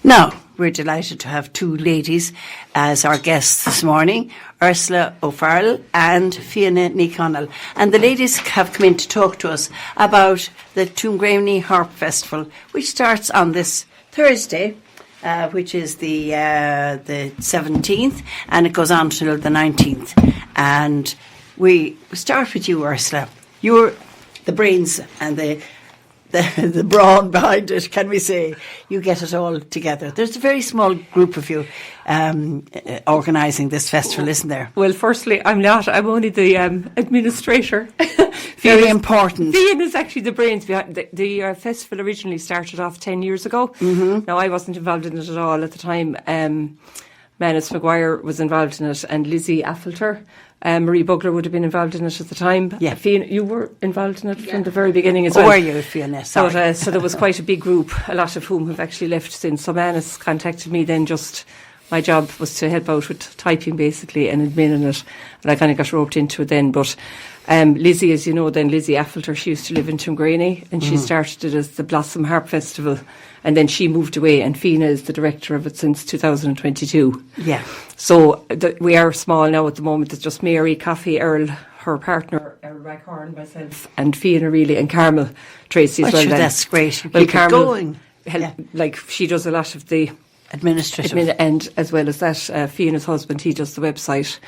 Now, we're delighted to have two ladies as our guests this morning, Ursula O'Farrell and Fíana Connell. And the ladies have come in to talk to us about the Tuamgraney Harp Festival, which starts on this Thursday, which is the 17th, and it goes on till the 19th. And we start with you, Ursula. You're the brains and the brawn behind it, can we say. You get it all together. There's a very small group of you organising this festival, isn't there? Well, firstly, I'm not. I'm only the administrator. Very important. Fíana is actually the brains behind the festival. Originally started off 10 years ago. Mm-hmm. Now, I wasn't involved in it at all at the time. Manus Maguire was involved in it, and Lizzie Affalter. Marie Bugler would have been involved in it at the time. Yeah. Fíana, you were involved in it from the very beginning as well. Were you, Fíana? Sorry. But, so there was quite a big group, a lot of whom have actually left since. So Manus contacted me then. Just my job was to help out with typing basically and admin it, and I kind of got roped into it then. But Lizzie, as you know, then Lizzie Affalter, she used to live in Tuamgraney, and she started it as the Blossom Harp Festival. And then she moved away, and Fíana is the director of it since 2022. Yeah. So we are small now at the moment. It's just Mary, Coffey, Earl, her partner, Earl Rackhorn, myself, and Fíana really, and Carmel Tracy as well. Sure, that's great. Well, Carmel, going. Like she does a lot of the administrative. And as well as that, Fíana's husband, he does the website.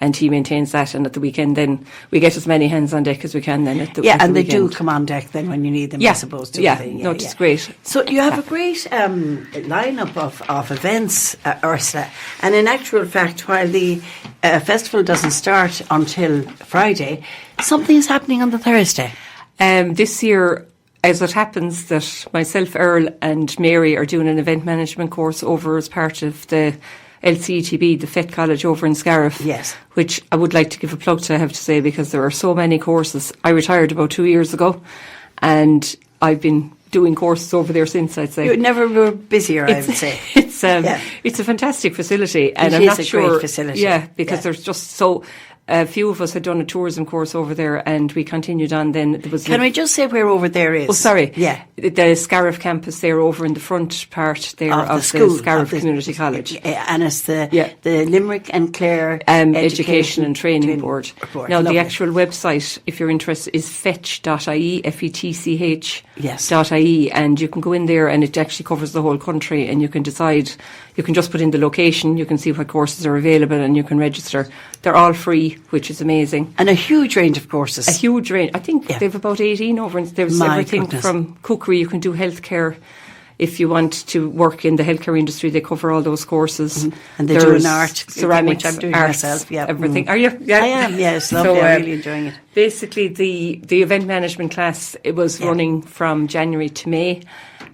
And he maintains that, and at the weekend then we get as many hands on deck as we can then at the and they weekend. do come on deck then when you need them, I suppose. It's great. So you have a great lineup of events, Ursula, and in actual fact, while the festival doesn't start until Friday, something's happening on the Thursday. This year, as it happens that myself, Earl and Mary are doing an event management course over as part of the LCETB, the FET College over in Scariff. Yes. Which I would like to give a plug to, I have to say, because there are so many courses. I retired about 2 years ago, and I've been doing courses over there since, I'd say. You never were busier, I would say. It's a fantastic facility, and I'm not sure. Great facility. Yeah, because there's just so. A few of us had done a tourism course over there, and we continued on then. Can we just say where over there is? Oh, sorry. Yeah. The Scariff campus there over in the front part there of the Scariff Community College. And it's the Limerick and Clare Education and Training Board. Now, lovely. the actual website, if you're interested, is fetch.ie, FETCH. Yes. .ie, and you can go in there, and it actually covers the whole country, and you can decide. You can just put in the location, you can see what courses are available, and you can register. They're all free, which is amazing. And a huge range of courses. A huge range. I think they've about 18 over, and there's everything from cookery. You can do healthcare. If you want to work in the healthcare industry, they cover all those courses. Mm-hmm. And they do an art, ceramics, which I'm doing arts, myself. Yeah. Everything. Are you? Yeah. I am, yes. Lovely. I'm really enjoying it. Basically, the event management class, it was running from January to May.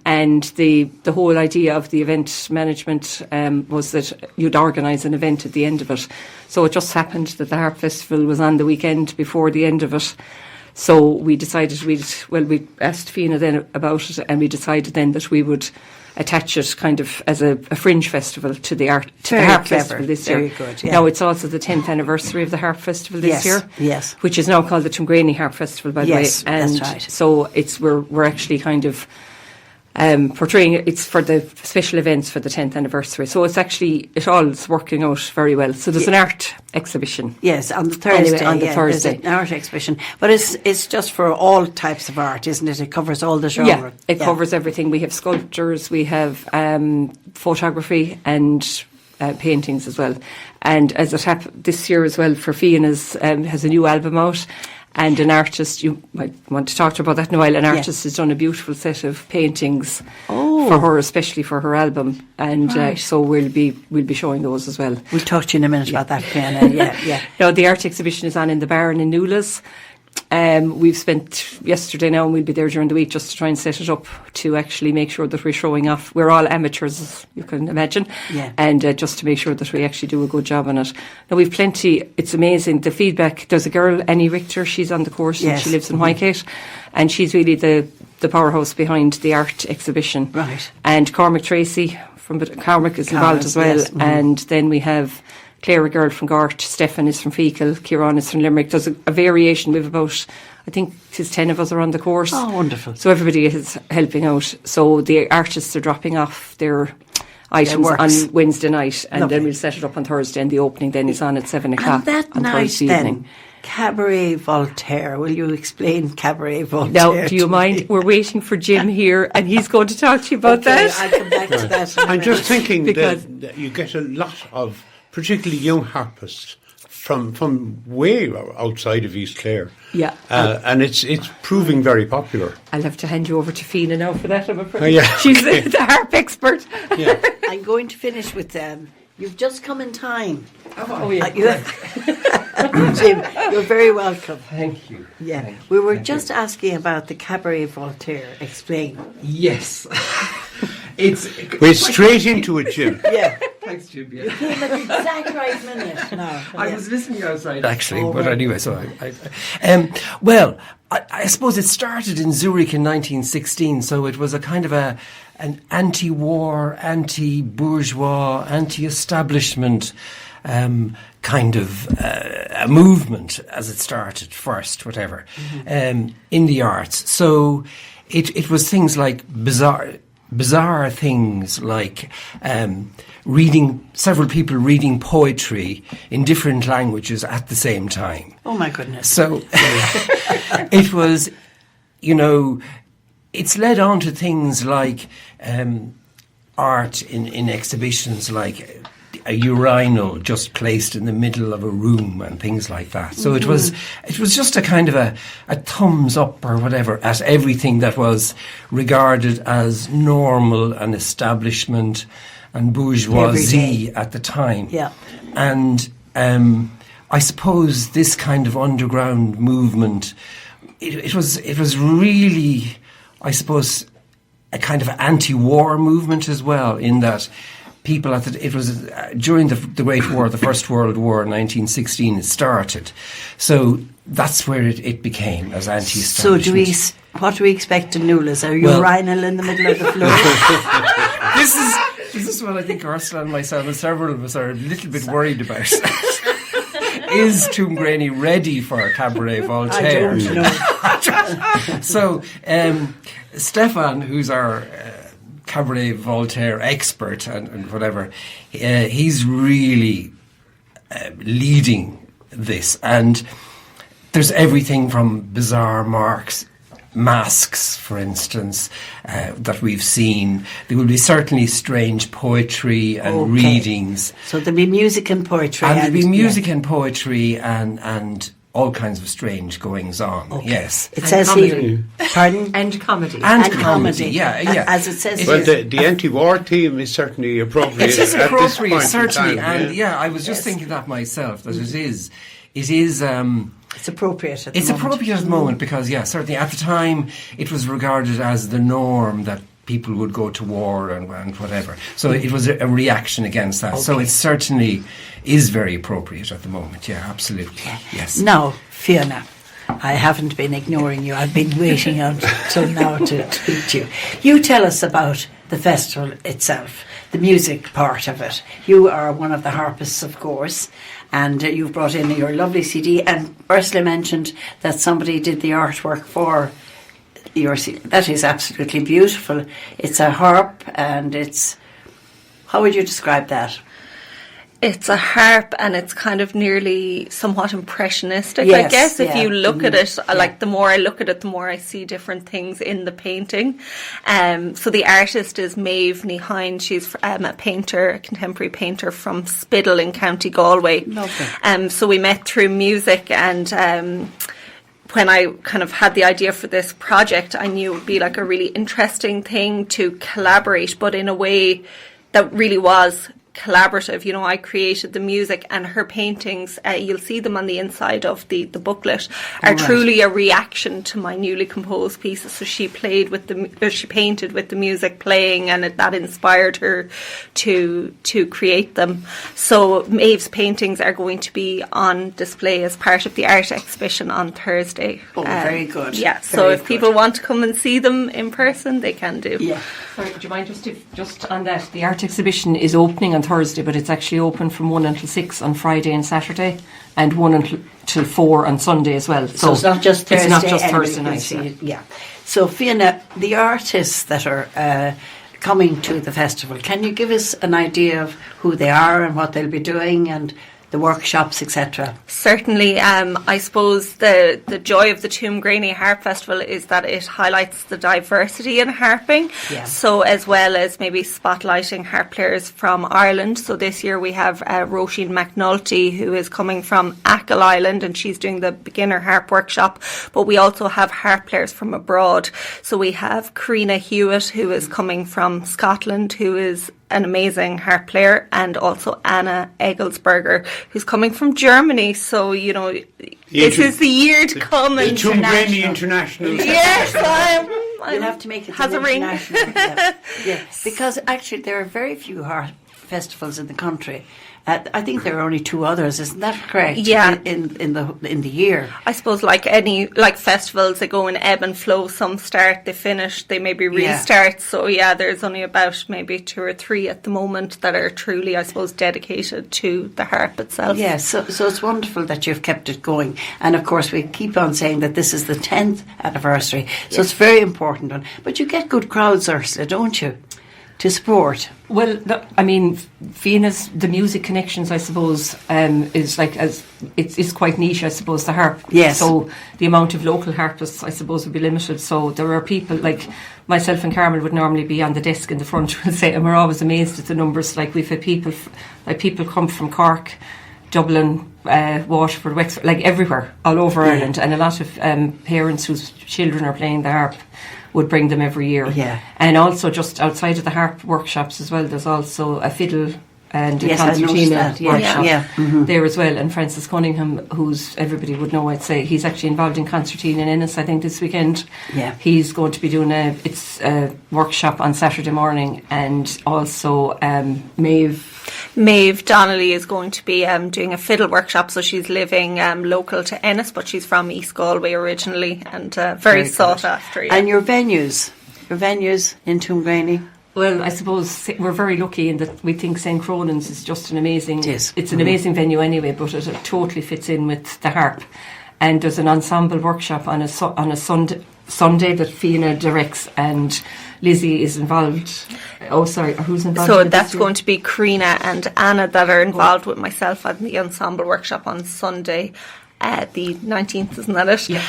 And the whole idea of the event management was that you'd organise an event at the end of it. So it just happened that the Harp Festival was on the weekend before the end of it. So we decided we asked Fíana then about it, and we decided then that we would attach it kind of as a fringe festival to the Harp Festival this year. Very good, yeah. Now, it's also the 10th anniversary of the Harp Festival this year. Yes. Which is now called the Tuamgraney Harp Festival, by the way. And that's right. so we're actually kind of portraying it's for the special events for the 10th anniversary. So it's all working out very well. So there's an art exhibition. Yes, on the Thursday. Thursday. There's an art exhibition. But it's just for all types of art, isn't it? It covers all the genre. Yeah, it covers everything. We have sculptures, we have photography and paintings as well. And as it happened this year as well, for Fíana's has a new album out. And an artist, you might want to talk to her about that in a while, an artist has done a beautiful set of paintings for her, especially for her album. And so we'll be showing those as well. We'll talk to you in a minute about that, Fíana. Yeah. Now, the art exhibition is on in the Barn in Newlas. We've spent yesterday now, and we'll be there during the week just to try and set it up to actually make sure that we're showing off. We're all amateurs, as you can imagine, and just to make sure that we actually do a good job on it. Now, we've plenty. It's amazing the feedback. There's a girl, Annie Richter. She's on the course, and she lives in Whitegate, and she's really the powerhouse behind the art exhibition. Right. And Cormac Tracy from Cormac is involved as well, and then we have Claire, a girl from Gort, Stefan is from Fecal, Kieran is from Limerick. There's a variation. We have about, I think it's 10 of us are on the course. Oh, wonderful. So everybody is helping out. So the artists are dropping off their items works. on Wednesday night, and Lovely. then we'll set it up on Thursday, and the opening then is on at 7 o'clock And that on night Thursday then, evening. Cabaret Voltaire. Will you explain Cabaret Voltaire? Now, do you to mind? me? We're waiting for Jim here, and he's going to talk to you about Okay, that. I'll come back to that. in a I'm just minute. thinking Because- that you get a lot of particularly young harpists from way outside of East Clare. Yeah. And it's proving very popular. I'll have to hand you over to Fíana now for that, I'm afraid. Oh, yeah, She's okay. the harp expert. Yeah. I'm going to finish with them. You've just come in time. Oh, yeah. Jim, you're very welcome. Thank you. Yeah, we were just asking about the Cabaret Voltaire. Explain. Yes. It's We're straight into it, Jim. Yeah, thanks, Jim. Yeah. came at the exact right minute. No, I yeah. was listening outside actually, Oh, but right. anyway, so I suppose it started in Zurich in 1916, so it was a kind of an anti-war, anti-bourgeois, anti-establishment kind of a movement as it started first, whatever, in the arts. So it was things like bizarre things like several people reading poetry in different languages at the same time. Oh my goodness. So it was, it's led on to things like art in exhibitions like a urinal just placed in the middle of a room and things like that. So it was just a kind of a thumbs up or whatever at everything that was regarded as normal and establishment and bourgeoisie at the time. Yeah. And I suppose this kind of underground movement, it was really, I suppose, a kind of anti-war movement as well, in that people it was during the Great War, the First World War, 1916, it started. So that's where it became as So anti-establishment. what do we expect in Nulas? Are you Well- urinal in the middle of the floor? This is what I think Ursula and myself and several of us are a little bit worried about. Is Toomgraney ready for a Cabaret Voltaire? I don't know. So, Stefan, who's our Cabaret Voltaire expert and whatever, he's really leading this. And there's everything from bizarre masks, for instance, that we've seen. There will be certainly strange poetry and Okay. readings. So there'll be music and poetry. And there'll be music and poetry and all kinds of strange goings on. Yes. It And says comedy. here. Pardon? And comedy. And comedy. Yeah. As it says Well, here. the anti-war theme is certainly appropriate. It is at this appropriate, point in certainly, time, and I was just thinking that myself, that it is. It's appropriate at the It's moment. appropriate at the moment because, certainly at the time it was regarded as the norm that people would go to war and whatever. So it was a reaction against that. So it certainly is very appropriate at the moment. Yeah, absolutely. Yes. Now, Fíana, I haven't been ignoring you. I've been waiting until now to speak to you. You tell us about the festival itself, the music part of it. You are one of the harpists, of course, and you've brought in your lovely CD. And Ursula mentioned that somebody did the artwork for your CD. That is absolutely beautiful. It's a harp, and it's... How would you describe that? It's a harp, and it's kind of nearly somewhat impressionistic, Yes, I guess. If yeah. you look at it, like the more I look at it, the more I see different things in the painting. So the artist is Maeve Nihain. She's a painter, a contemporary painter from Spiddle in County Galway. Lovely. So we met through music, and when I kind of had the idea for this project, I knew it would be like a really interesting thing to collaborate, but in a way that really was collaborative. I created the music, and her paintings, you'll see them on the inside of the booklet, are truly a reaction to my newly composed pieces. So she painted with the music playing, and that inspired her to create them. So Maeve's paintings are going to be on display as part of the art exhibition on Thursday. Oh, very good. Yeah, so Very if good. people want to come and see them in person, they can do. Yeah. Sorry, would you mind just on that? The art exhibition is opening on Thursday, but it's actually open from 1 until 6 on Friday and Saturday, and 1 until 4 on Sunday as well. So it's not just Thursday. It's not just anybody Thursday can night. see it. Yeah. So Fíana, the artists that are coming to the festival. Can you give us an idea of who they are and what they'll be doing and the workshops, etc.? Certainly. I suppose the joy of the Tuamgraney Harp Festival is that it highlights the diversity in harping. Yeah. So as well as maybe spotlighting harp players from Ireland. So this year we have Roisin McNulty, who is coming from Achill Island, and she's doing the beginner harp workshop. But we also have harp players from abroad. So we have Karina Hewitt, who is coming from Scotland, who is an amazing harp player, and also Anna Egglesberger, who's coming from Germany. So, this is the year to come. The Tuamgraney International. Yes, You'll have to make it has an a ring. international. Yeah. Because actually there are very few harp festivals in the country. I think there are only 2 others, isn't that correct? Yeah. In the year. I suppose like festivals, they go in ebb and flow. Some start, they finish, they maybe restart. Yeah. So there's only about maybe 2 or 3 at the moment that are truly, I suppose, dedicated to the harp itself. Yeah, so it's wonderful that you've kept it going. And of course we keep on saying that this is the 10th anniversary. So it's very important. But you get good crowds, Ursula, don't you? To support. Well, Fíana's, the music connections, I suppose, is it's quite niche, I suppose, the harp. Yes. So the amount of local harpists, I suppose, would be limited. So there are people like myself and Carmel would normally be on the desk in the front and say, and we're always amazed at the numbers. Like we've had people come from Cork, Dublin, Waterford, Wexford, like everywhere, all over Ireland, and a lot of parents whose children are playing the harp would bring them every year. Yeah. And also just outside of the harp workshops as well, there's also a fiddle and a Yes, I noticed concertina that. Yeah. workshop Yeah. Mm-hmm. there as well. And Francis Cunningham, who's everybody would know, I'd say, he's actually involved in concertina in Ennis, I think, this weekend. Yeah. He's going to be doing a workshop on Saturday morning, and also Maeve Donnelly is going to be doing a fiddle workshop. So she's living local to Ennis, but she's from East Galway originally, and very sought after. Yeah. And your venues in Tuamgraney? Well, I suppose we're very lucky in that we think St. Cronan's is just an amazing... It is. It's an amazing venue anyway, but it totally fits in with the harp. And there's an ensemble workshop on a Sunday that Fíana directs, and Lizzie is involved. Oh, sorry, who's involved? So that's going to be Karina and Anna that are involved with myself at the ensemble workshop on Sunday. The 19th, isn't that it? Yeah.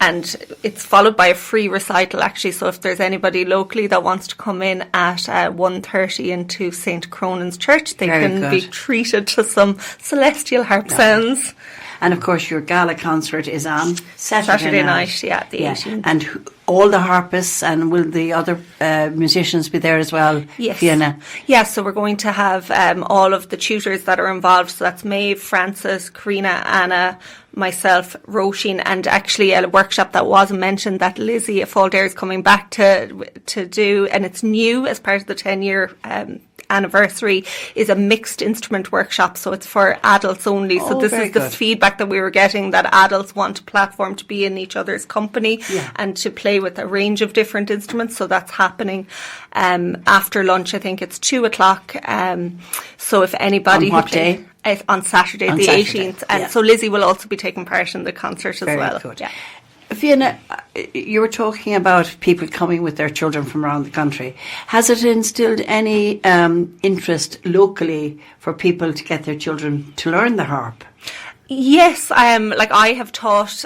And it's followed by a free recital, actually. So if there's anybody locally that wants to come in at 1:30 into St. Cronan's Church, they can be treated to some celestial harp sounds. And of course your gala concert is on Saturday night. Yeah, the 18th. And all the harpists, and will the other musicians be there as well? Yes. Fíana? Yes, so we're going to have all of the tutors that are involved. So that's Maeve, Francis, Karina, Anna, myself, Roisin, and actually a workshop that wasn't mentioned that Lizzie of Faldare is coming back to do, and it's new as part of the 10-year anniversary, is a mixed instrument workshop. So it's for adults only. So this is the feedback that we were getting, that adults want a platform to be in each other's company and to play with a range of different instruments. So that's happening after lunch. I think it's 2:00. So if anybody... On what day? On Saturday, the 18th. And so Lizzie will also be taking part in the concert as well. Very good. Yeah. Fíana, you were talking about people coming with their children from around the country. Has it instilled any interest locally for people to get their children to learn the harp? Yes, I have taught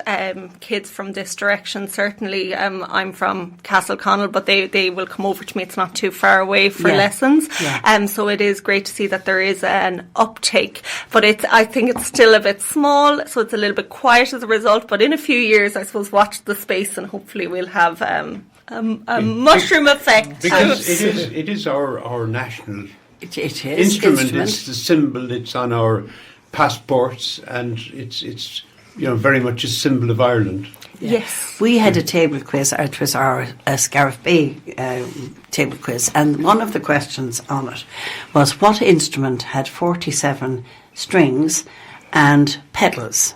kids from this direction. Certainly, I'm from Castleconnell, but they will come over to me. It's not too far away for lessons. Yeah. So it is great to see that there is an uptake. But I think it's still a bit small, so it's a little bit quiet as a result. But in a few years, I suppose, watch the space, and hopefully we'll have a mushroom effect. Because it is our national it is instrument. It's the symbol. It's on our passports, and it's very much a symbol of Ireland. Yeah. Yes, we had a table quiz. It was our Scariff Bay table quiz, and one of the questions on it was what instrument had 47 strings and pedals.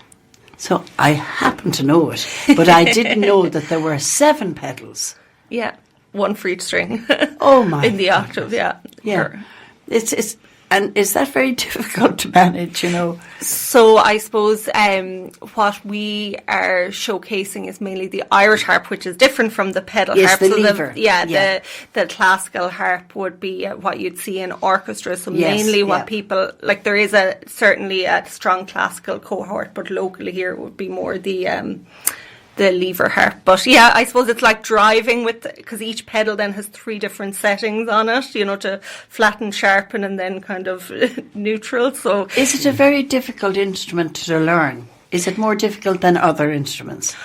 So I happen to know it, but I didn't know that there were 7 pedals. Yeah, one for each string. Oh my! In the octave, yeah. Yeah. It's And is that very difficult to manage, you know? So I suppose what we are showcasing is mainly the Irish harp, which is different from the pedal Yes, harp. the so lever. The classical harp would be what you'd see in orchestra. So Yes, mainly what yeah. people, like there is certainly a strong classical cohort, but locally here it would be more the lever harp. But yeah, I suppose it's like driving because each pedal then has 3 different settings on it, you know, to flatten, sharpen, and then kind of neutral. So Is it a very difficult instrument to learn? Is it more difficult than other instruments?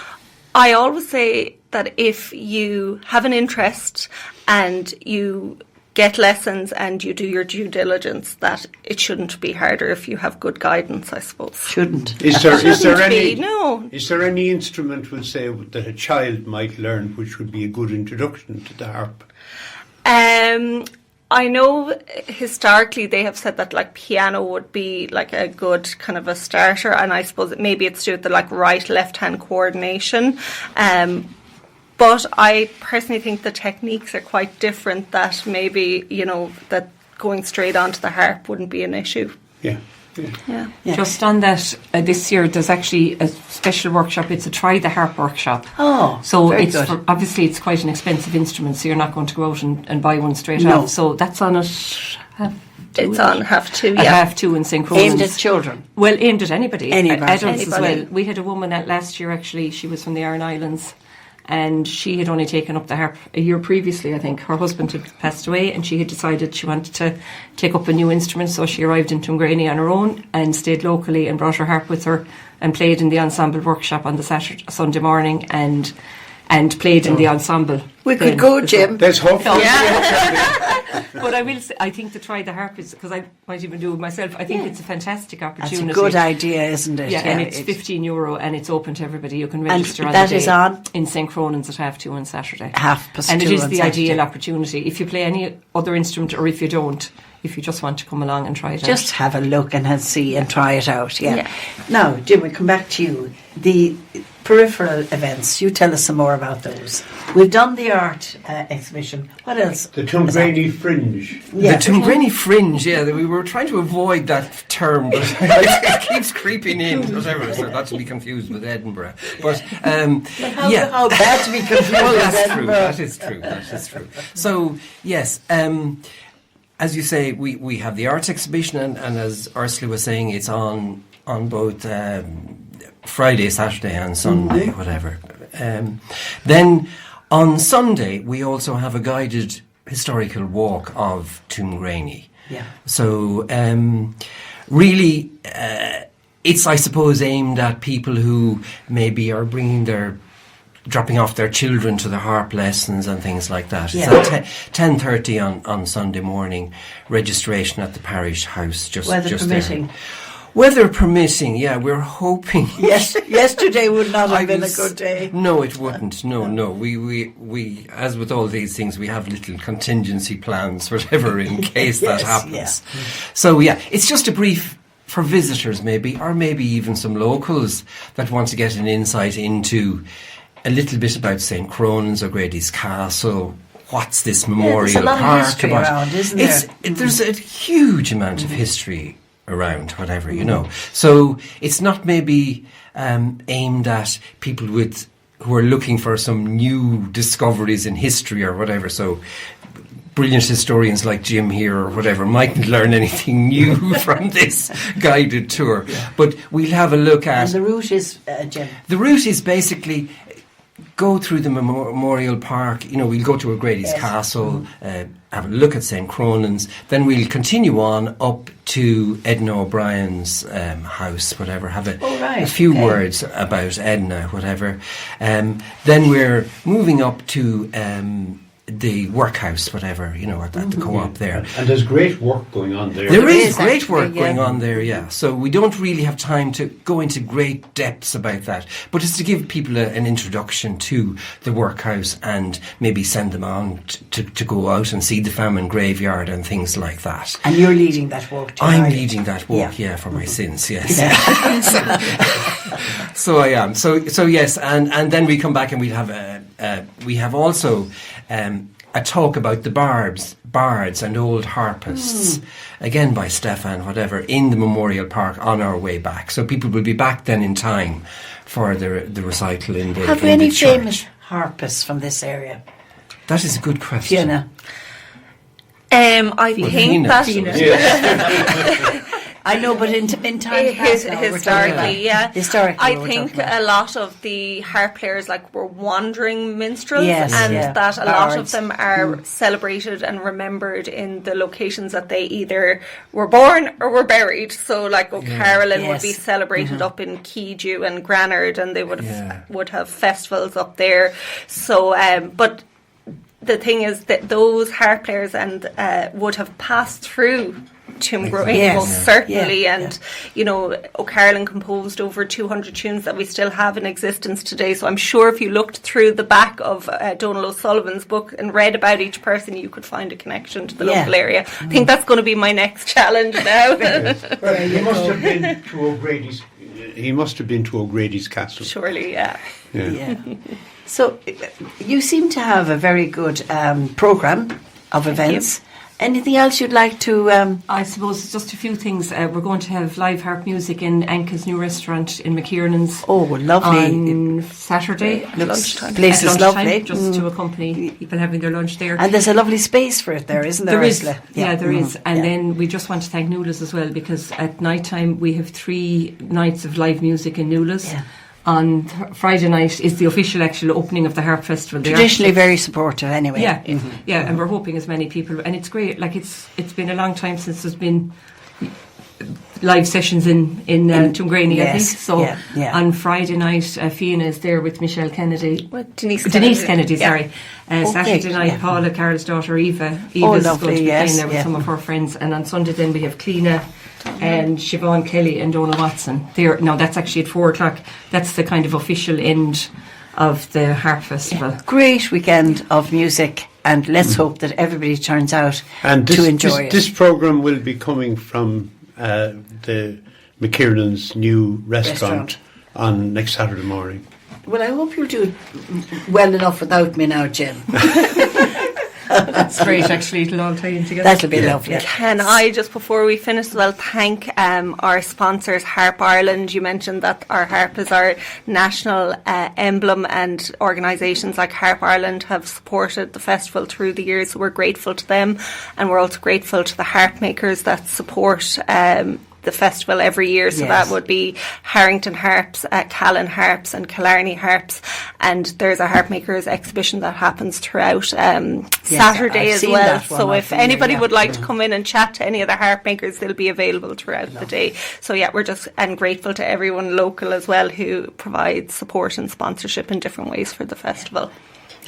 I always say that if you have an interest and you get lessons and you do your due diligence, that it shouldn't be harder if you have good guidance, I suppose. Shouldn't. Is there any? No. Is there any instrument, we'll say, that a child might learn, which would be a good introduction to the harp? I know historically they have said that like piano would be like a good kind of a starter, and I suppose maybe it's to do with the like right left hand coordination. But I personally think the techniques are quite different, that maybe, you know, that going straight onto the harp wouldn't be an issue. Yeah. Yeah. Yeah. Just on that, this year there's actually a special workshop. It's a Try the Harp workshop. Oh, so very it's good. obviously it's quite an expensive instrument, so you're not going to go out and buy one straight No. off. So that's on at It's on half 2, at yeah. 2:30 in St. Cronan's. Aimed at children. Well, aimed at anybody. Anybody. Adults as Anybody. well. We had a woman last year, actually, she was from the Aran Islands, and she had only taken up the harp a year previously, I think. Her husband had passed away, and she had decided she wanted to take up a new instrument, so she arrived in Tuamgraney on her own and stayed locally and brought her harp with her and played in the ensemble workshop on the Sunday morning and played in the ensemble. We could then go, as well. Jim. There's hope. But I will say, I think to Try the Harp is, because I might even do it myself, I think it's a fantastic That's opportunity. a good idea, isn't it? Yeah, and it's €15 and it's open to everybody. You can register on that the day is on? in St. Cronan's at 2:30 on Saturday. 2:30 And it is on the Saturday. ideal opportunity. If you play any other instrument, or if you don't, if you just want to come along and try it Just have a look and see and try it out, yeah. Yeah. Now, Jim, we come back to you. The peripheral events, you tell us some more about those. We've done the art exhibition. What else? The Tuamgraney Fringe. Yeah. The Tuamgraney Fringe, yeah, we were trying to avoid that term, but it keeps creeping in, whatever, so not to be confused with Edinburgh. But, yeah. How bad to be confused Well, with that's true, Edinburgh. that is true, that is true. So, yes, as you say, we have the arts exhibition, and as Ursula was saying, it's on both Friday, Saturday and Sunday, whatever. Then on Sunday, we also have a guided historical walk of Tuamgraney. Yeah. So really, it's, I suppose, aimed at people who maybe are dropping off their children to the harp lessons and things like that. Yeah. It's at 10:30 on Sunday morning. Registration at the parish house. Weather just permitting. there. Weather permitting, yeah, we're hoping. Yes, yesterday would not have I been a was- good day. No, it wouldn't. No. We, as with all these things, we have little contingency plans, whatever, in case that Yes, happens. yeah. So, yeah, it's just a brief for visitors, maybe, or maybe even some locals that want to get an insight into a little bit about St. Cronan's, O'Grady's Castle. What's this memorial there's a lot of park history about? around, isn't there? There's a huge amount of history around, whatever, you know. So it's not maybe aimed at people who are looking for some new discoveries in history or whatever. So brilliant historians like Jim here or whatever mightn't learn anything new from this guided tour. But we'll have a look at... And the route is, Jim? The route is basically go through the memorial park. You know, we'll go to O'Grady's Yes. Castle, have a look at St. Cronan's. Then we'll continue on up to Edna O'Brien's house, whatever. Have a few words about Edna, whatever. Then we're moving up to the workhouse, whatever, you know, at the co-op there. And there's great work going on there. There is is great actually, work yeah. going on there, yeah. So we don't really have time to go into great depths about that, but it's to give people an introduction to the workhouse and maybe send them on to go out and see the famine graveyard and things like that. And you're leading that walk, Jim, I'm are you? leading that walk, Yeah. yeah, for my sins, yes. So I am. So yes, and then we come back and we have also a talk about the bards and old harpists, again by Stefan, whatever, in the Memorial Park on our way back. So people will be back then in time for the recital in the Have we in any the church. famous harpists from this area? That is a good question. Fiona. I think Fíana. that I know, but in time past now, we're talking about- historically, yeah. Historically, I we're think talking about. a lot of the harp players were wandering minstrels, Yes, and yeah. that a lot of Bards. them are celebrated and remembered in the locations that they either were born or were buried. So, O'Carolan would be Yes. celebrated up in Keedew and Granard, and they would have festivals up there. So, but the thing is that those harp players would have passed through Toomgreen, Yes. most certainly, Yeah. and O'Carolan composed over 200 tunes that we still have in existence today. So I'm sure if you looked through the back of Donal O'Sullivan's book and read about each person, you could find a connection to the local area. I think that's going to be my next challenge now. Well, he must have been to O'Grady's. He must have been to O'Grady's castle. Surely, yeah. Yeah. So you seem to have a very good programme of events. Anything else you'd like to... I suppose just a few things. We're going to have live harp music in Anka's new restaurant in McKiernan's lovely. on Saturday. Lunchtime. Place is At lunchtime, lovely. just to accompany people having their lunch there. And there's a lovely space for it there, isn't there, There is, Ursula? there is. And Yeah. then we just want to thank Newla's as well, because at night time we have 3 nights of live music in Newla's. Yeah. On Friday night is the official actual opening of the Harp Festival. The Traditionally architects- very supportive anyway. Yeah, and we're hoping as many people, and it's great. It's been a long time since there's been live sessions in Toomgreen, I think. yes, So yeah. on Friday night, Fíana is there with Michelle Kennedy. Denise Kennedy, yeah. sorry. Saturday night, yeah. Paula, Carol's daughter, Eva. Eva's lovely, going to be yes, playing there with yeah. some of her friends. And on Sunday then we have Cleena and Siobhan Kelly and Donal Watson. Now that's actually at 4:00. That's the kind of official end of the Harp Festival. Great weekend of music, and let's hope that everybody turns out And to enjoy it. this programme will be coming from the McKiernan's new restaurant on next Saturday morning. Well, I hope you'll do it well enough without me now, Jen. That's great, actually. It'll all tie in together. That'll be lovely. Can I, just before we finish, thank our sponsors, Harp Ireland. You mentioned that our harp is our national emblem, and organisations like Harp Ireland have supported the festival through the years, so we're grateful to them. And we're also grateful to the harp makers that support the festival every year. So Yes. that would be Harrington Harps, Callan Harps and Killarney Harps. And there's a harp makers exhibition that happens throughout Saturday I've as seen well. that one So off if in there, anybody yeah. would like to come in and chat to any of the harp makers, they'll be available throughout the day. So we're just grateful to everyone local as well who provides support and sponsorship in different ways for the festival.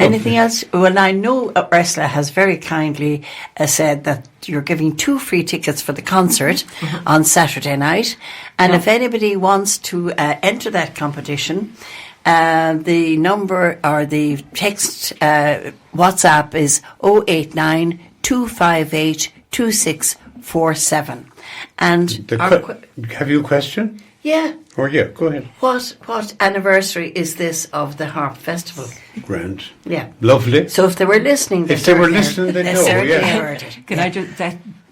Anything else? Well, I know Ursula has very kindly said that you're giving 2 free tickets for the concert on Saturday night. And if anybody wants to enter that competition, the number or the text WhatsApp is 089 258 2647. And Have you a question? yeah, Go ahead. what anniversary is this of the Harp Festival? Grand. Yeah. Lovely. So if they were listening, If they were listening, they'd know, certainly yeah. heard it. Can I just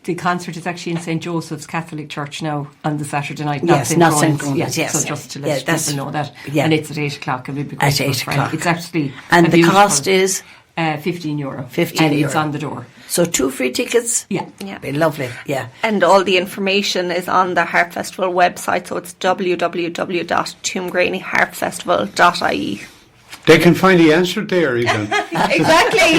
the concert is actually in St. Joseph's Catholic Church now on the Saturday night, Yes, not not St. St. Groans. Groans, yes. So just to Yeah, let that's- people know that. yeah. And it's at 8:00 and we'd be At grateful 8 for o'clock. It's actually And a the beautiful, cost is? €15. 15 and it's euro. on the door. So 2 free tickets? Yeah. Yeah. Be lovely, yeah. And all the information is on the Harp Festival website, so it's www.toomgrainyharpfestival.ie. They can find the answer there, even. Exactly.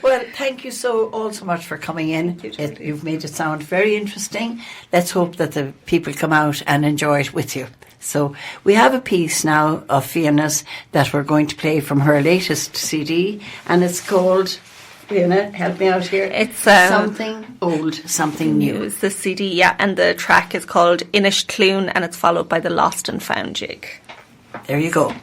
Well, thank you all so much for coming in. You've made it sound very interesting. Let's hope that the people come out and enjoy it with you. So we have a piece now of Fíana's that we're going to play from her latest CD, and it's called, Fíana, help me out here. It's Something Old, Something New. It's the CD, yeah, and the track is called Inish Clune, and it's followed by the Lost and Found jig. There you go.